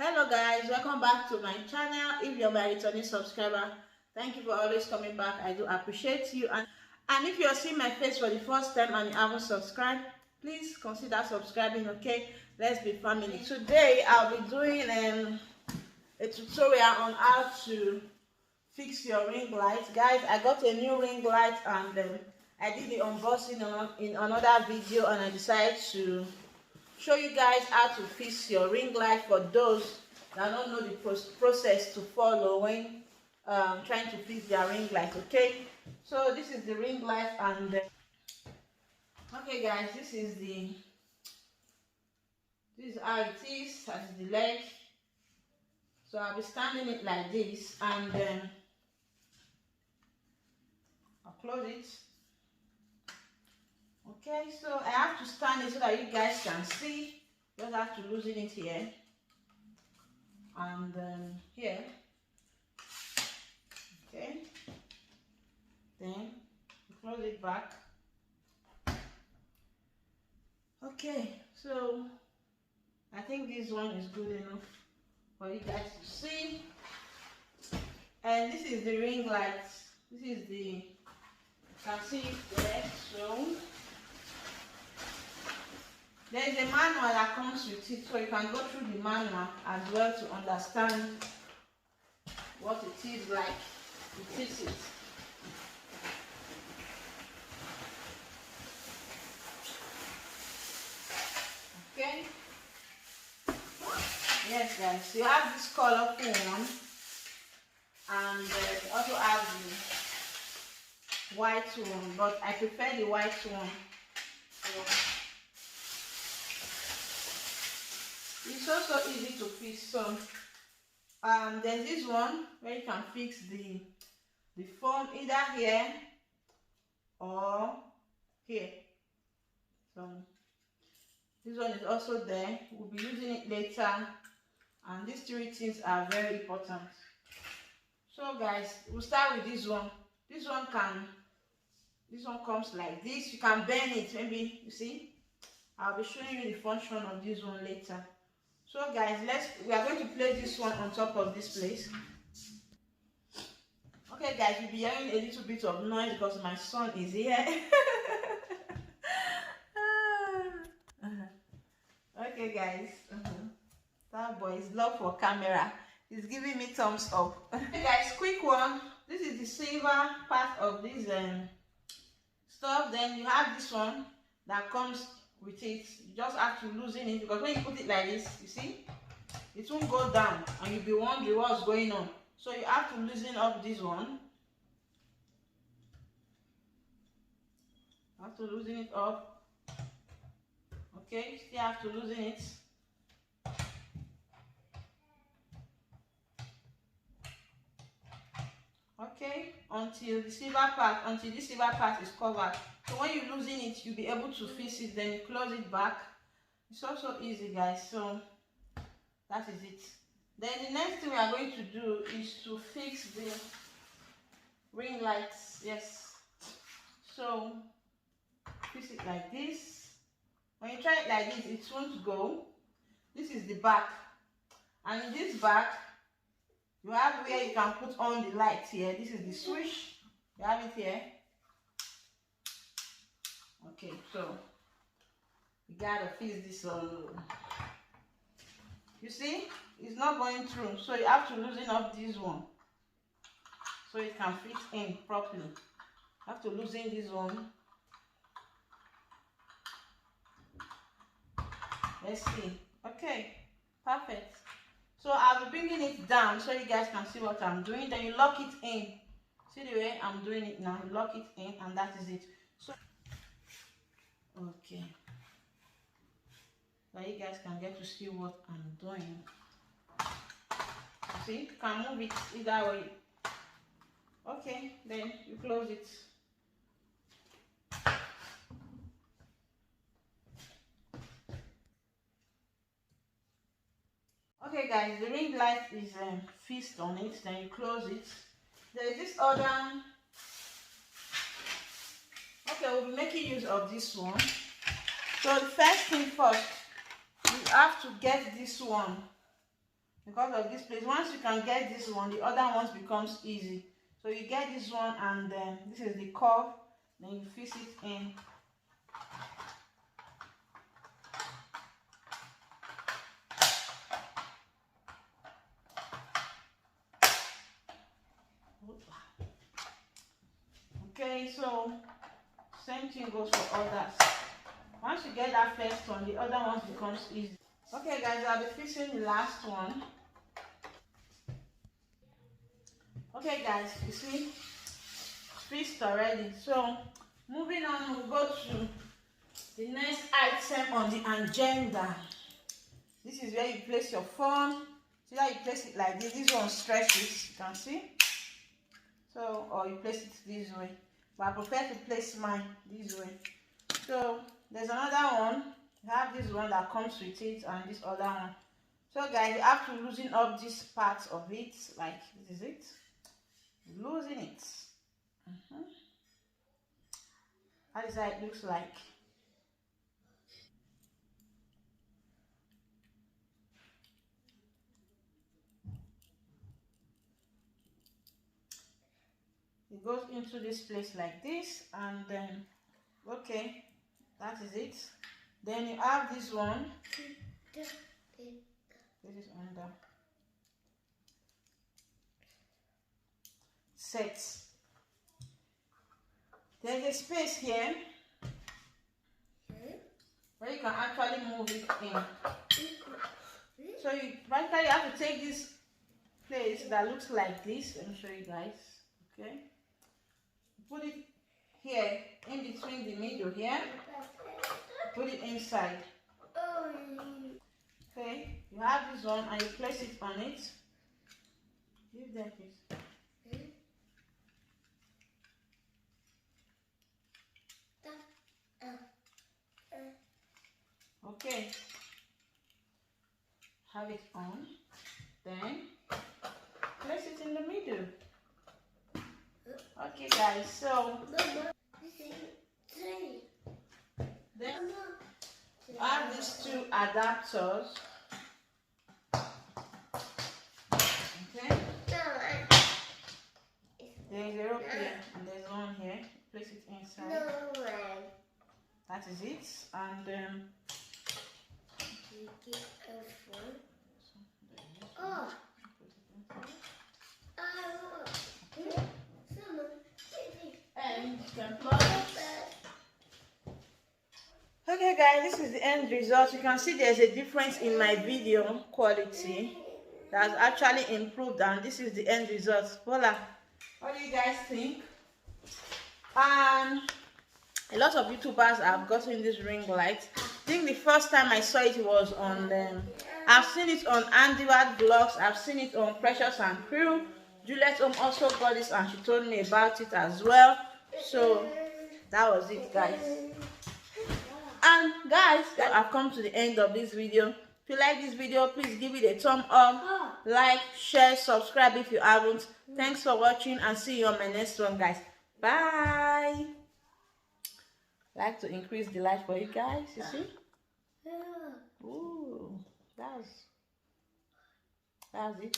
Hello guys, welcome back to my channel. If you're my returning subscriber, thank you for always coming back. I do appreciate you. And if you're seeing my face for the first time and you haven't subscribed, please consider subscribing. Okay, let's be family. Today I'll be doing a tutorial on how to fix your ring light. Guys, I got a new ring light and I did the unboxing in another video, and I decided to show you guys how to fix your ring light for those that don't know the process to follow when trying to fix their ring light. Okay, so this is the ring light, and okay guys, this is how it is. As the leg, so I'll be standing it like this, and I'll close it. Okay, so I have to stand it so that you guys can see. Just have to loosen it here and here. Okay, then you close it back. Okay, so I think this one is good enough for you guys to see. And this is the ring light. This is the, you can see it there. So there is a manual that comes with it, so you can go through the manual as well to understand what it is like to fix it. Okay. Yes, guys. You have this colorful one, and you also have the white one, but I prefer the white one. So it's also easy to fix. So there's this one where you can fix the foam either here or here. So this one is also there. We'll be using it later, and these three things are very important. So guys, we'll start with this one. This one comes like this. You can bend it, maybe, you see. I'll be showing you the function of this one later. So guys, we are going to place this one on top of this place. Okay guys, you'll be hearing a little bit of noise because my son is here. Okay guys, that boy is love for camera. He's giving me thumbs up. Okay guys, quick one. This is the silver part of this stuff. Then you have this one that comes with it. You just have to loosen it, because when you put it like this, you see, it won't go down and you'll be wondering what's going on. So you have to loosen up this one. You have to loosen it up. Okay, still have to loosen it. Okay, until this silver part is covered. So when you loosen it, you'll be able to fix it. Then you close it back. It's also easy, guys. So that is it. Then the next thing we are going to do is to fix the ring lights. Yes. So fix it like this. When you try it like this, it won't go. This is the back, and in this back you have where you can put on the light here. This is the switch. You have it here. Okay, so you gotta fix this on. You see, it's not going through, so you have to loosen up this one so it can fit in properly. You have to loosen this one. Let's see. Okay, perfect. So I'll be bringing it down so you guys can see what I'm doing. Then you lock it in. See the way I'm doing it now? You lock it in, and that is it. So okay, so you guys can get to see what I'm doing. See, you can move it either way. Okay, then you close it. Okay guys, the ring light is fixed on it. Then you close it. There is this other. Okay, we'll be making use of this one. So the first thing first, you have to get this one because of this place. Once you can get this one, the other ones becomes easy. So you get this one, and then this is the curve, then you fix it in. Okay, so same thing goes for others. Once you get that first one, the other ones becomes easy. Okay guys, I'll be fixing the last one. Okay guys, you see, fixed already. So moving on, we'll go to the next item on the agenda. This is where you place your phone. See how you place it like this. This one stretches, you can see. So, or you place it this way. But I prefer to place mine this way. So there's another one. You have this one that comes with it, and this other one. So guys, you have to loosen up this part of it, like this is it. Loosen it. That is how it looks like. It goes into this place like this, and then okay, that is it. Then you have this one. This is under set. There's a space here where you can actually move it in. So you practically have to take this place that looks like this. Let me show you guys. Okay, put it here in between the middle here. Put it inside. Okay, you have this one and you place it on it. Give them please. Okay, have it on, then place it in the middle. Okay guys, so then you have these two adapters. Okay, there's a rope here and there's one here. Place it inside. That is it, and and you can plug it. Okay guys, this is the end result. You can see there's a difference in my video quality that's actually improved, and this is the end result. Voila. What do you guys think? A lot of YouTubers have gotten this ring light. I think the first time I saw it was on I've seen it on Andiwad vlogs, I've seen it on Precious and Crew. Juliet also got this and she told me about it as well. So that was it guys. And guys, I've come to the end of this video. If you like this video, please give it a thumb up, like, share, subscribe if you haven't. Thanks for watching and see you on my next one guys. Bye. Like to increase the light for you guys, you see? Ooh, that's it.